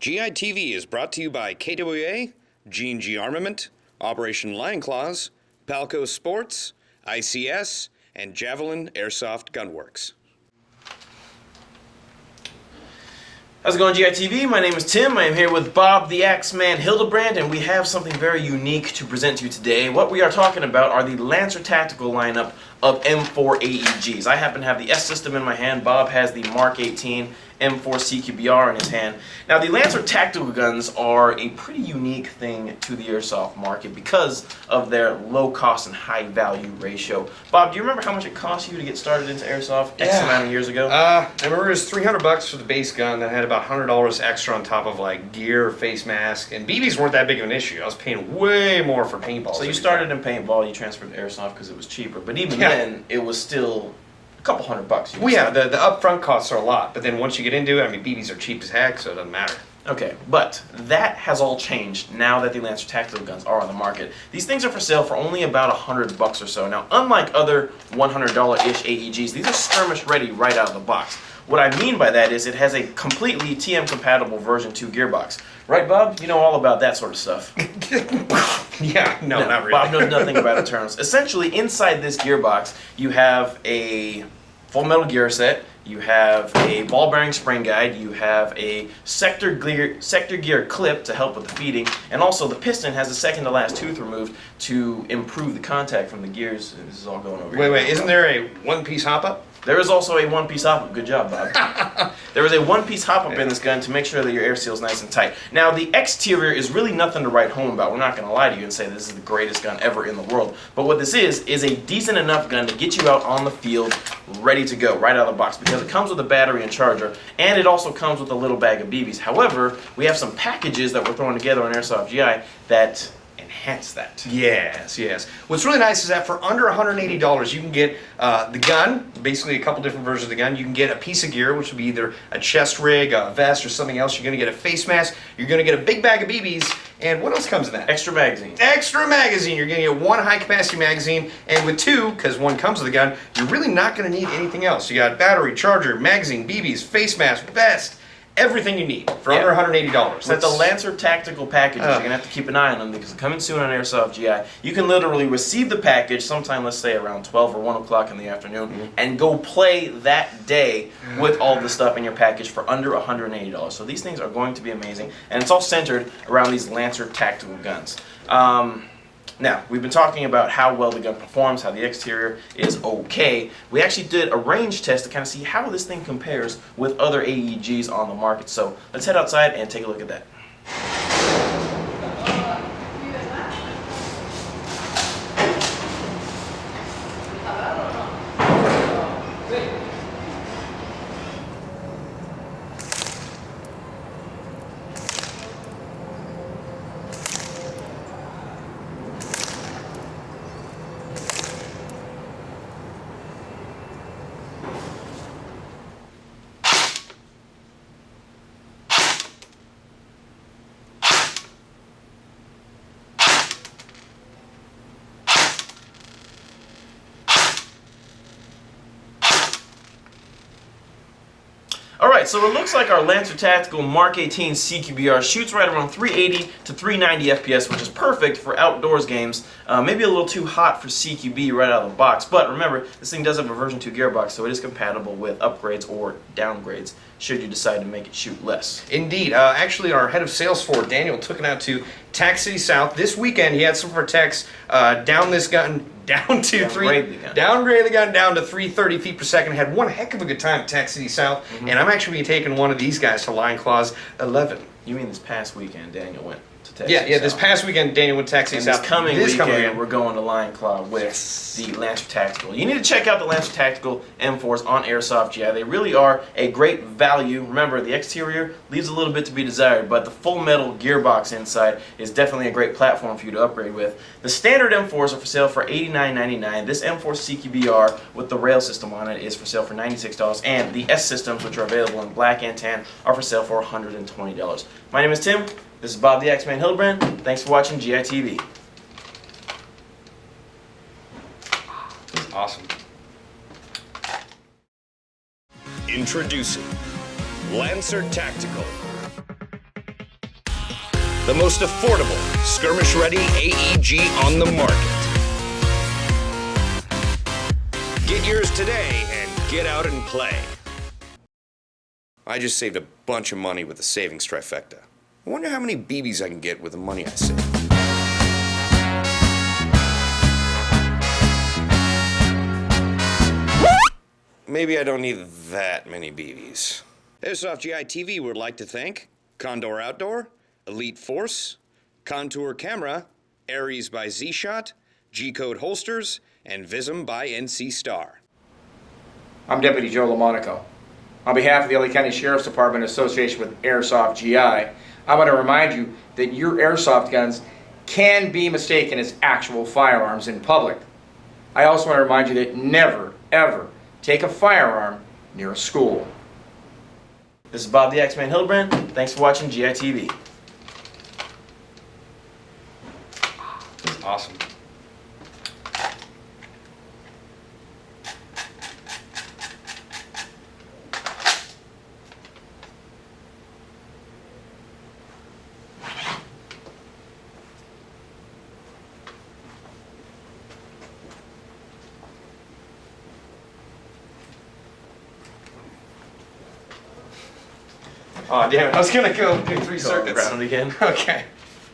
GITV is brought to you by KWA, G&G Armament, Operation Lion Claws, Palco Sports, ICS, and Javelin Airsoft Gunworks. How's it going, GITV? My name is Tim. I am here with Bob the Axeman Hildebrand, and we have something very unique to present to you today. What we are talking about are the Lancer Tactical lineup of M4 AEGs. I happen to have the S system in my hand. Bob has the Mark 18 M4 CQBR in his hand. Now, the Lancer Tactical guns are a pretty unique thing to the airsoft market because of their low cost and high value ratio. Bob, do you remember how much it cost you to get started into airsoft X amount of years ago? I remember it was $300 for the base gun that had about $100 extra on top of like gear, face mask, and BBs weren't that big of an issue. I was paying way more for paintballs. So you started in paintball, you transferred to airsoft because it was cheaper, but even then it was still a couple $100. Well, yeah, the upfront costs are a lot, but then once you get into it, I mean, BBs are cheap as heck, so it doesn't matter. Okay, but that has all changed now that the Lancer Tactical guns are on the market. These things are for sale for only about $100 or so. Now, unlike other $100-ish AEGs, these are skirmish ready right out of the box. What I mean by that is it has a completely TM-compatible version 2 gearbox. Right, Bob? You know all about that sort of stuff. Yeah, no, not really. Bob knows nothing about it terms. Essentially, inside this gearbox, you have a full metal gear set, you have a ball bearing spring guide, you have a sector gear clip to help with the feeding, and also the piston has a second to last tooth removed to improve the contact from the gears. This is all going over here. Wait, isn't there a one-piece hop-up? There is also a one-piece hop-up. Good job, Bob. There is a one-piece hop-up in this gun to make sure that your air seal is nice and tight. Now, the exterior is really nothing to write home about. We're not going to lie to you and say this is the greatest gun ever in the world. But what this is a decent enough gun to get you out on the field ready to go right out of the box because it comes with a battery and charger, and it also comes with a little bag of BBs. However, we have some packages that we're throwing together on Airsoft GI that enhance that. Yes. What's really nice is that for under $180, you can get the gun, basically a couple different versions of the gun. You can get a piece of gear, which would be either a chest rig, a vest, or something else. You're going to get a face mask. You're going to get a big bag of BBs. And what else comes in that? Extra magazine. Extra magazine. You're going to get one high-capacity magazine, and with two, because one comes with a gun, you're really not going to need anything else. You got battery, charger, magazine, BBs, face mask, vest. Everything you need for under $180. With the Lancer Tactical packages, you're going to have to keep an eye on them because they're coming soon on Airsoft GI. You can literally receive the package sometime, let's say, around 12 or 1 o'clock in the afternoon, and go play that day with all the stuff in your package for under $180. So these things are going to be amazing, and it's all centered around these Lancer Tactical guns. Now, we've been talking about how well the gun performs, how the exterior is okay. We actually did a range test to kind of see how this thing compares with other AEGs on the market. So let's head outside and take a look at that. Alright, so it looks like our Lancer Tactical Mark 18 CQBR shoots right around 380 to 390 FPS, which is perfect for outdoors games. Maybe a little too hot for CQB right out of the box, but remember, this thing does have a version 2 gearbox, so it is compatible with upgrades or downgrades should you decide to make it shoot less. Indeed. Actually, our head of sales for Daniel took it out to Tac City South this weekend. He had some of our techs down this gun downgrade the gun down to 330 feet per second. Had one heck of a good time at Tac City South, and I'm actually going to be taking one of these guys to Lion Claws 11. You mean this past weekend Daniel went to Tac City South? This past weekend Daniel went to Tac City South. This coming weekend we're going to Lion Claw with the Lancer Tactical. You need to check out the Lancer Tactical M4s on Airsoft GI. They really are a great value. Remember, the exterior leaves a little bit to be desired, but the full metal gearbox inside is definitely a great platform for you to upgrade with. The standard M4s are for sale for $89.99. This M4 CQBR with the rail system on it is for sale for $96, and the S systems, which are available in black and tan, are for sale for $120. My name is Tim. This is Bob the Axeman Hildebrand. Thanks for watching GITV. Awesome. Introducing Lancer Tactical the most affordable skirmish-ready AEG on the market. Get yours today and get out and play. I just saved a bunch of money with the savings trifecta. I wonder how many BBs I can get with the money I saved. Maybe I don't need that many BBs. Airsoft GI TV would like to thank Condor Outdoor, Elite Force, Contour Camera, Aries by Z-Shot, G-Code Holsters, and Vism by NC Star. I'm Deputy Joe LaMonaco. On behalf of the LA County Sheriff's Department in association with Airsoft GI, I want to remind you that your airsoft guns can be mistaken as actual firearms in public. I also want to remind you that never, ever take a firearm near a school. This is Bob the X-Man Hildebrand. Thanks for watching GI TV. Awesome. Oh, damn it. I was going to go do 3 circuits. Ground again. Okay.